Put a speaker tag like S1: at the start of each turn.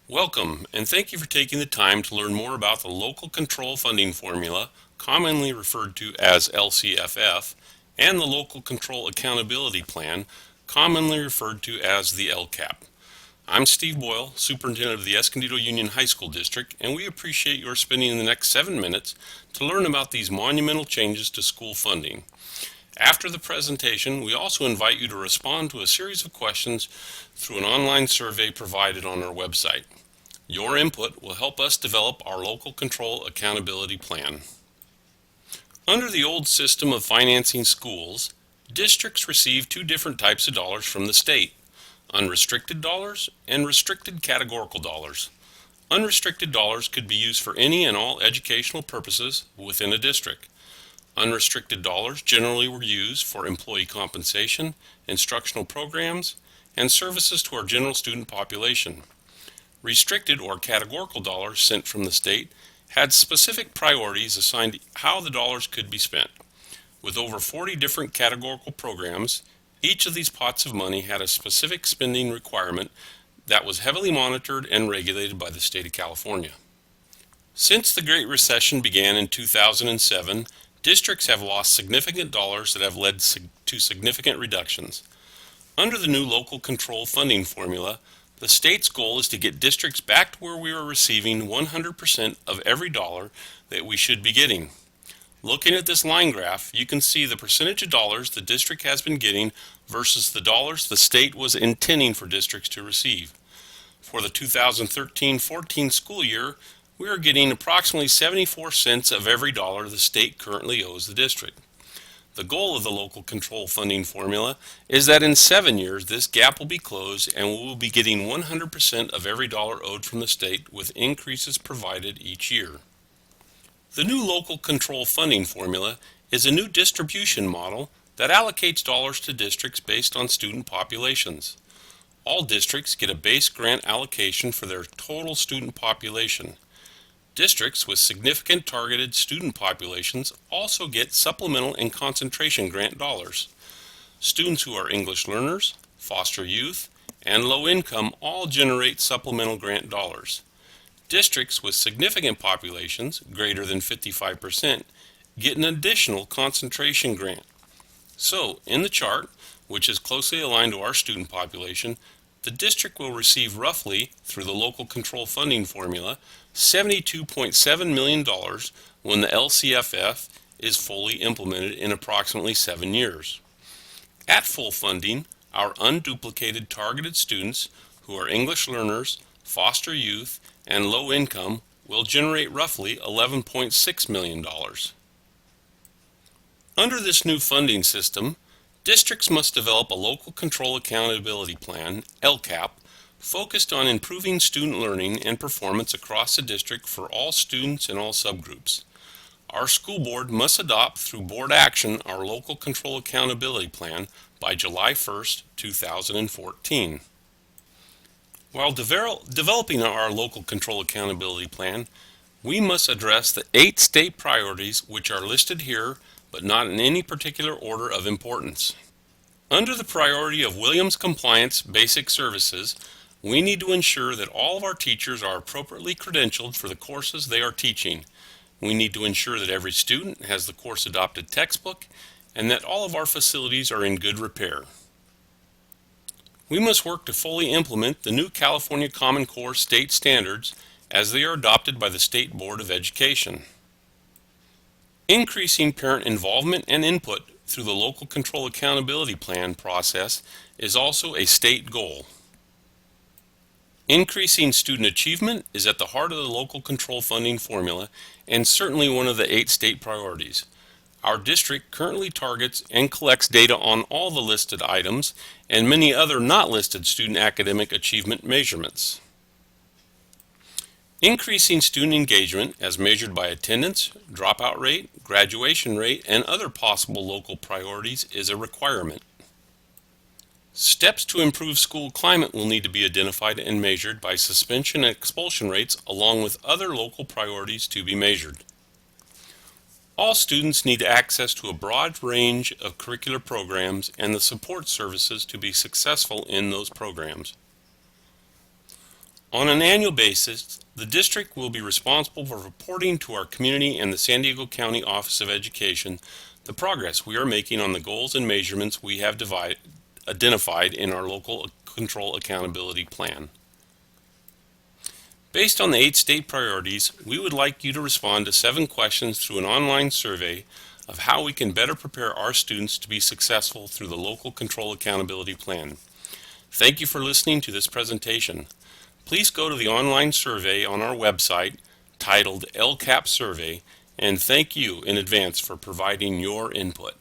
S1: Welcome, and thank you for taking the time to learn more about the Local Control Funding Formula, commonly referred to as LCFF, and the Local Control Accountability Plan, commonly referred to as the LCAP. I'm Steve Boyle, Superintendent of the Escondido Union High School District, and we appreciate your spending the next 7 minutes to learn about these monumental changes to school funding. After the presentation, we also invite you to respond to a series of questions through an online survey provided on our website. Your input will help us develop our local control accountability plan. Under the old system of financing schools, districts receive two different types of dollars from the state: unrestricted dollars and restricted categorical dollars. Unrestricted dollars could be used for any and all educational purposes within a district. Unrestricted dollars generally were used for employee compensation, instructional programs, and services to our general student population. Restricted or categorical dollars sent from the state had specific priorities assigned to how the dollars could be spent. With over 40 different categorical programs, each of these pots of money had a specific spending requirement that was heavily monitored and regulated by the state of California. Since the Great Recession began in 2007, districts have lost significant dollars that have led to significant reductions. Under the new local control funding formula, the state's goal is to get districts back to where we are receiving 100% of every dollar that we should be getting. Looking at this line graph, you can see the percentage of dollars the district has been getting versus the dollars the state was intending for districts to receive. For the 2013-14 school year, we are getting approximately 74 cents of every dollar the state currently owes the district. The goal of the local control funding formula is that in 7 years this gap will be closed and we will be getting 100% of every dollar owed from the state, with increases provided each year. The new local control funding formula is a new distribution model that allocates dollars to districts based on student populations. All districts get a base grant allocation for their total student population. Districts with significant targeted student populations also get supplemental and concentration grant dollars. Students who are English learners, foster youth, and low income all generate supplemental grant dollars. Districts with significant populations, greater than 55%, get an additional concentration grant. So, in the chart, which is closely aligned to our student population, the district will receive roughly, through the local control funding formula, $72.7 million when the LCFF is fully implemented in approximately 7 years. At full funding, our unduplicated targeted students who are English learners, foster youth, and low income will generate roughly $11.6 million. Under this new funding system, districts must develop a local control accountability plan, LCAP, focused on improving student learning and performance across the district for all students and all subgroups. Our school board must adopt through board action our local control accountability plan by July 1st, 2014. While developing our local control accountability plan, we must address the 8 state priorities which are listed here, but not in any particular order of importance. Under the priority of Williams Compliance Basic Services, we need to ensure that all of our teachers are appropriately credentialed for the courses they are teaching. We need to ensure that every student has the course adopted textbook and that all of our facilities are in good repair. We must work to fully implement the new California Common Core state standards as they are adopted by the State Board of Education. Increasing parent involvement and input through the local control accountability plan process is also a state goal. Increasing student achievement is at the heart of the local control funding formula and certainly one of the 8 state priorities. Our district currently targets and collects data on all the listed items and many other not listed student academic achievement measurements. Increasing student engagement as measured by attendance, dropout rate, graduation rate, and other possible local priorities is a requirement. Steps to improve school climate will need to be identified and measured by suspension and expulsion rates along with other local priorities to be measured. All students need access to a broad range of curricular programs and the support services to be successful in those programs. On an annual basis, the district will be responsible for reporting to our community and the San Diego County Office of Education the progress we are making on the goals and measurements we have identified in our local control accountability plan. Based on the 8 state priorities, we would like you to respond to 7 questions through an online survey of how we can better prepare our students to be successful through the local control accountability plan. Thank you for listening to this presentation. Please go to the online survey on our website titled LCAP Survey, and thank you in advance for providing your input.